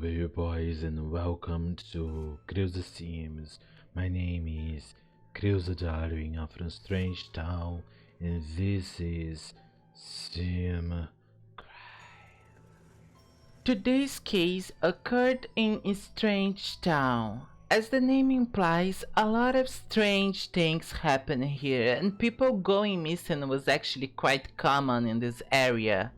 up, you boys, and welcome to Creusa Sims. My name is Creusa Darwin. I'm from Strangetown, and this is Sim. Today's case occurred in Strangetown. As the name implies, a lot of strange things happen here, and people going missing was actually quite common in this area.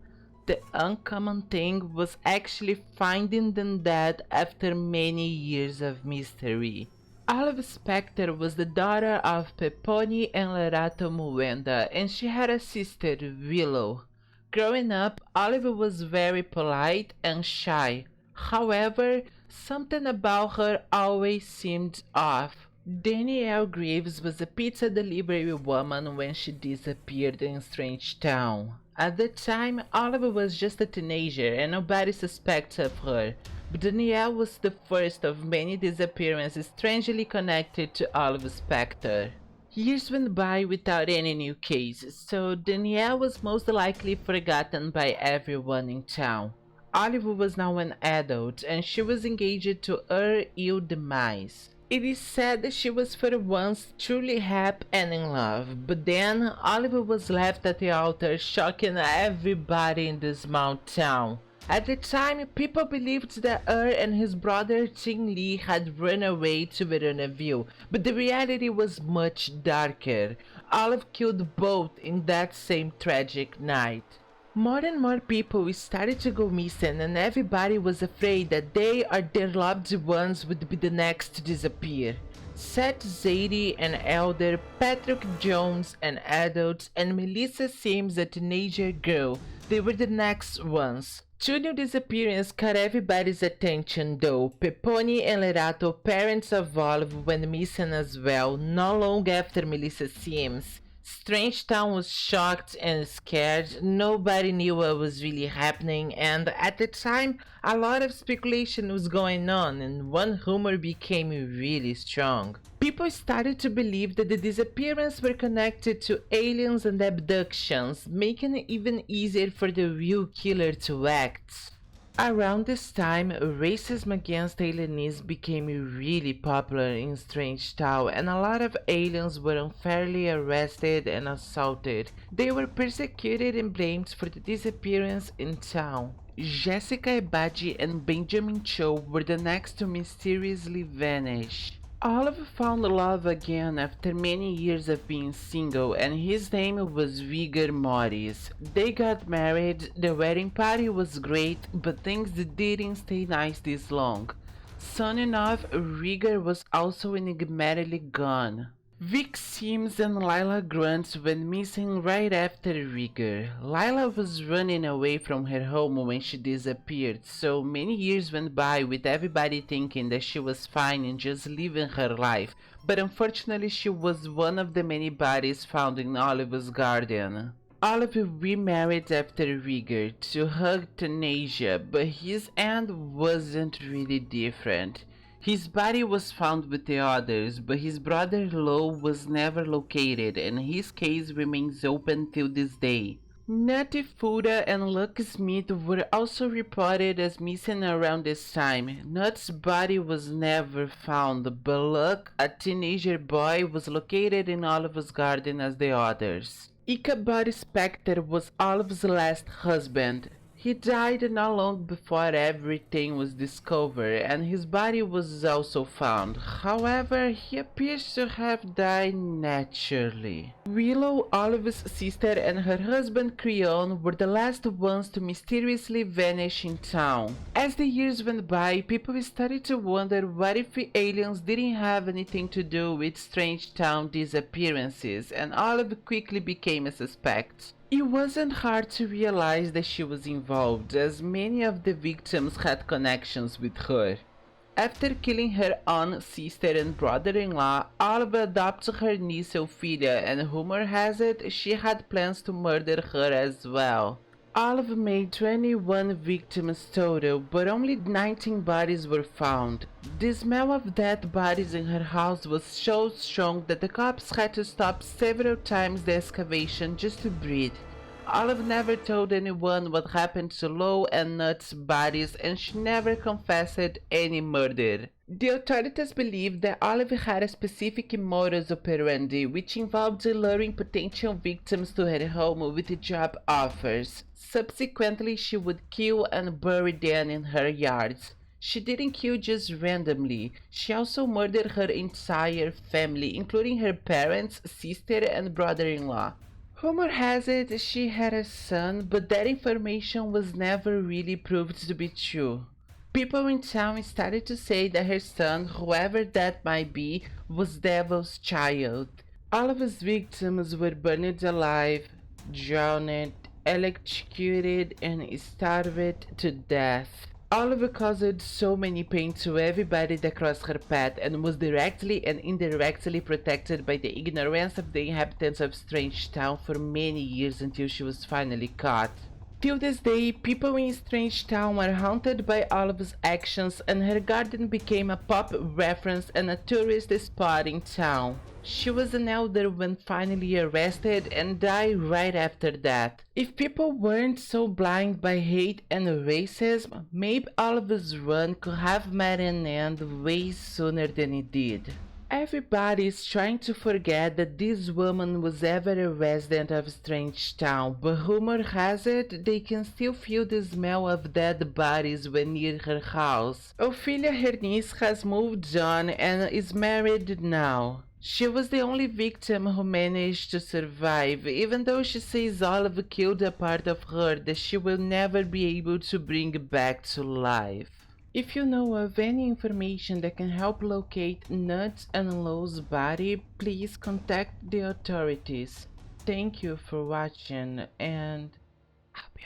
The uncommon thing was actually finding them dead after many years of mystery. Olive Specter was the daughter of Peponi and Lerato Muenda, and she had a sister, Willow. Growing up, Olive was very polite and shy. However, something about her always seemed off. Danielle Greaves was a pizza delivery woman when she disappeared in Strangetown. At the time, Olive was just a teenager and nobody suspects of her, but Danielle was the first of many disappearances strangely connected to Olive Specter. Years went by without any new cases, so Danielle was most likely forgotten by everyone in town. Olive was now an adult and she was engaged to her ill demise. It is said that she was for once truly happy and in love, but then Oliver was left at the altar, shocking everybody in the small town. At the time, people believed that her and his brother Ting Lee had run away to Verona View, but the reality was much darker. Olive killed both in that same tragic night. More and more people started to go missing, and everybody was afraid that they or their loved ones would be the next to disappear. Seth Zadie, an elder, Patrick Jones, an adult, and Melissa Sims, a teenager girl, they were the next ones. Two new disappearances caught everybody's attention though. Peponi and Lerato, parents of Olive, went missing as well, not long after Melissa Sims. Strangetown was shocked and scared. Nobody knew what was really happening, and at the time, a lot of speculation was going on, and one rumor became really strong. People started to believe that the disappearances were connected to aliens and abductions, making it even easier for the real killer to act. Around this time, racism against aliens became really popular in Strangetown, and a lot of aliens were unfairly arrested and assaulted. They were persecuted and blamed for the disappearance in town. Jessica Ebadi and Benjamin Cho were the next to mysteriously vanish. Olive found love again after many years of being single, and his name was Vigor Morris. They got married, the wedding party was great, but things didn't stay nice this long. Soon enough, Rigor was also enigmatically gone. Vic Sims and Lila Grant went missing right after Rigor. Lila was running away from her home when she disappeared, so many years went by with everybody thinking that she was fine and just living her life, but unfortunately she was one of the many bodies found in Olive's garden. Olive remarried after Rigor to euthanasia, but his end wasn't really different. His body was found with the others, but his brother Lo was never located, and his case remains open till this day. Nutty Fuda and Luck Smith were also reported as missing around this time. Nut's body was never found, but Luck, a teenager boy, was located in Olive's garden as the others. Ichabod Specter was Olive's last husband. He died not long before everything was discovered, and his body was also found. However, he appears to have died naturally. Willow, Olive's sister, and her husband Creon were the last ones to mysteriously vanish in town. As the years went by, people started to wonder what if the aliens didn't have anything to do with Strangetown disappearances, and Olive quickly became a suspect. It wasn't hard to realize that she was involved, as many of the victims had connections with her. After killing her own sister and brother-in-law, Olive adopted her niece Ophelia, and rumor has it she had plans to murder her as well. Olive made 21 victims total, but only 19 bodies were found. The smell of dead bodies in her house was so strong that the cops had to stop several times the excavation just to breathe. Olive never told anyone what happened to Lo and Nut's bodies, and she never confessed any murder. The authorities believe that Olive had a specific modus operandi, which involved luring potential victims to her home with job offers. Subsequently, she would kill and bury them in her yards. She didn't kill just randomly. She also murdered her entire family, including her parents, sister, and brother-in-law. Rumor has it she had a son, but that information was never really proved to be true. People in town started to say that her son, whoever that might be, was Devil's child. All of his victims were burned alive, drowned, electrocuted, and starved to death. Oliver caused so many pain to everybody that crossed her path and was directly and indirectly protected by the ignorance of the inhabitants of Strangetown for many years until she was finally caught. Till this day, people in Strangetown are haunted by Olive's actions, and her garden became a pop reference and a tourist spot in town. She was an elder when finally arrested and died right after that. If people weren't so blind by hate and racism, maybe Olive's run could have met an end way sooner than it did. Everybody is trying to forget that this woman was ever a resident of Strangetown, but rumor has it they can still feel the smell of dead bodies when near her house. Ophelia, her niece, has moved on and is married now. She was the only victim who managed to survive, even though she says Olive killed a part of her that she will never be able to bring back to life. If you know of any information that can help locate Nuts and Lo's body, please contact the authorities. Thank you for watching, and I'll be